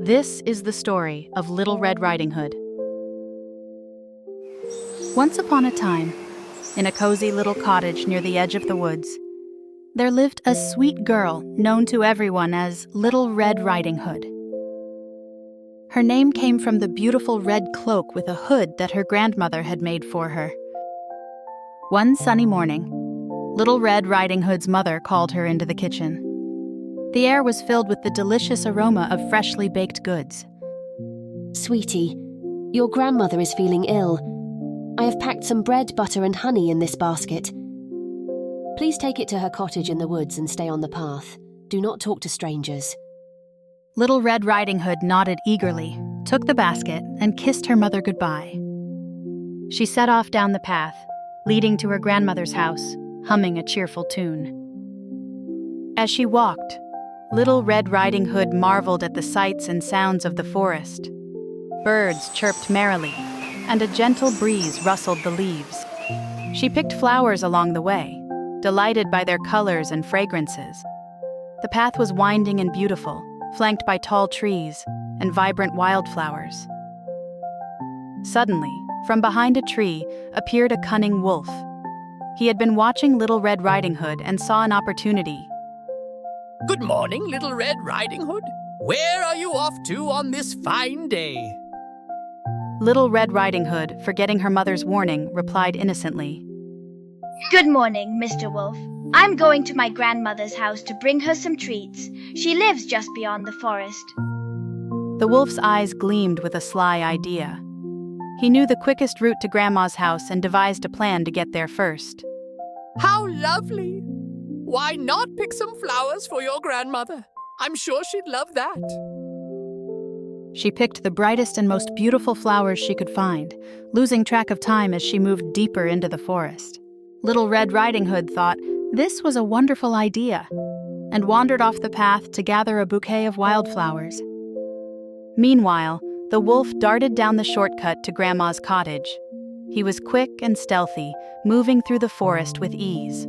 This is the story of Little Red Riding Hood. Once upon a time, in a cozy little cottage near the edge of the woods, there lived a sweet girl known to everyone as Little Red Riding Hood. Her name came from the beautiful red cloak with a hood that her grandmother had made for her. One sunny morning, Little Red Riding Hood's mother called her into the kitchen. The air was filled with the delicious aroma of freshly baked goods. Sweetie, your grandmother is feeling ill. I have packed some bread, butter and honey in this basket. Please take it to her cottage in the woods and stay on the path. Do not talk to strangers. Little Red Riding Hood nodded eagerly, took the basket, and kissed her mother goodbye. She set off down the path, leading to her grandmother's house, humming a cheerful tune. As she walked, Little Red Riding Hood marveled at the sights and sounds of the forest. Birds chirped merrily, and a gentle breeze rustled the leaves. She picked flowers along the way, delighted by their colors and fragrances. The path was winding and beautiful, flanked by tall trees and vibrant wildflowers. Suddenly, from behind a tree appeared a cunning wolf. He had been watching Little Red Riding Hood and saw an opportunity. Good morning, Little Red Riding Hood. Where are you off to on this fine day? Little Red Riding Hood, forgetting her mother's warning, replied innocently. Good morning, Mr. Wolf. I'm going to my grandmother's house to bring her some treats. She lives just beyond the forest. The wolf's eyes gleamed with a sly idea. He knew the quickest route to Grandma's house and devised a plan to get there first. How lovely! Why not pick some flowers for your grandmother? I'm sure she'd love that. She picked the brightest and most beautiful flowers she could find, losing track of time as she moved deeper into the forest. Little Red Riding Hood thought this was a wonderful idea and wandered off the path to gather a bouquet of wildflowers. Meanwhile, the wolf darted down the shortcut to Grandma's cottage. He was quick and stealthy, moving through the forest with ease.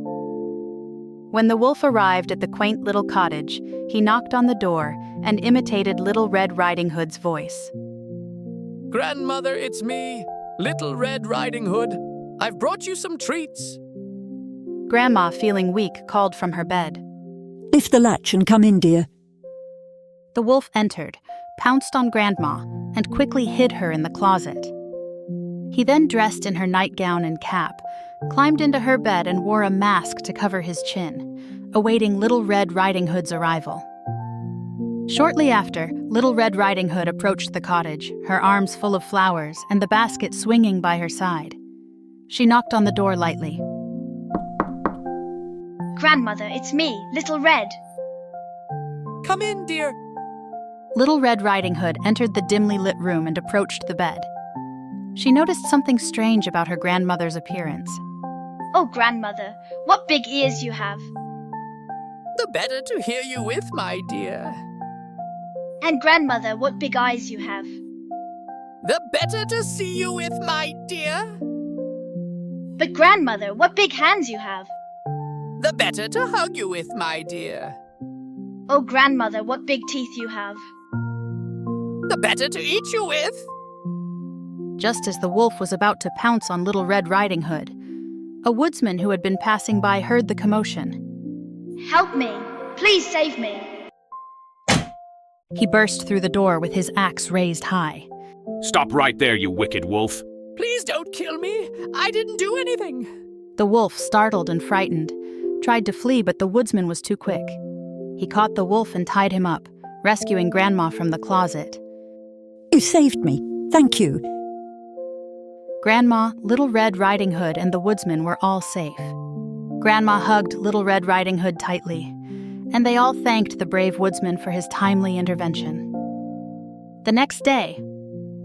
When the wolf arrived at the quaint little cottage, he knocked on the door and imitated Little Red Riding Hood's voice. Grandmother, it's me, Little Red Riding Hood. I've brought you some treats. Grandma, feeling weak, called from her bed. Lift the latch and come in, dear. The wolf entered, pounced on Grandma, and quickly hid her in the closet. He then dressed in her nightgown and cap, climbed into her bed and wore a mask to cover his chin, awaiting Little Red Riding Hood's arrival. Shortly after, Little Red Riding Hood approached the cottage, her arms full of flowers and the basket swinging by her side. She knocked on the door lightly. Grandmother, it's me, Little Red. Come in, dear. Little Red Riding Hood entered the dimly lit room and approached the bed. She noticed something strange about her grandmother's appearance. Oh, Grandmother, what big ears you have. The better to hear you with, my dear. And Grandmother, what big eyes you have. The better to see you with, my dear. But Grandmother, what big hands you have. The better to hug you with, my dear. Oh, Grandmother, what big teeth you have. The better to eat you with. Just as the wolf was about to pounce on Little Red Riding Hood, a woodsman who had been passing by heard the commotion. Help me. Please save me. He burst through the door with his axe raised high. Stop right there, you wicked wolf. Please don't kill me. I didn't do anything. The wolf, startled and frightened, tried to flee, but the woodsman was too quick. He caught the wolf and tied him up, rescuing Grandma from the closet. You saved me. Thank you. Grandma, Little Red Riding Hood, and the woodsman were all safe. Grandma hugged Little Red Riding Hood tightly, and they all thanked the brave woodsman for his timely intervention. The next day,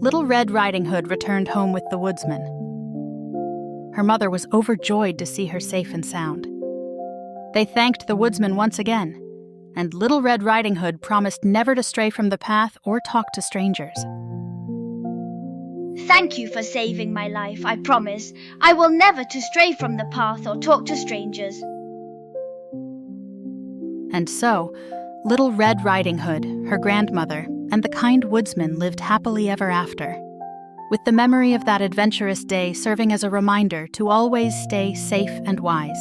Little Red Riding Hood returned home with the woodsman. Her mother was overjoyed to see her safe and sound. They thanked the woodsman once again, and Little Red Riding Hood promised never to stray from the path or talk to strangers. Thank you for saving my life, I promise. I will never to stray from the path or talk to strangers. And so, Little Red Riding Hood, her grandmother, and the kind woodsman lived happily ever after, with the memory of that adventurous day serving as a reminder to always stay safe and wise.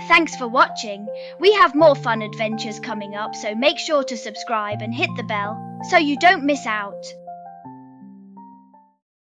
Thanks for watching. We have more fun adventures coming up, so make sure to subscribe and hit the bell so you don't miss out.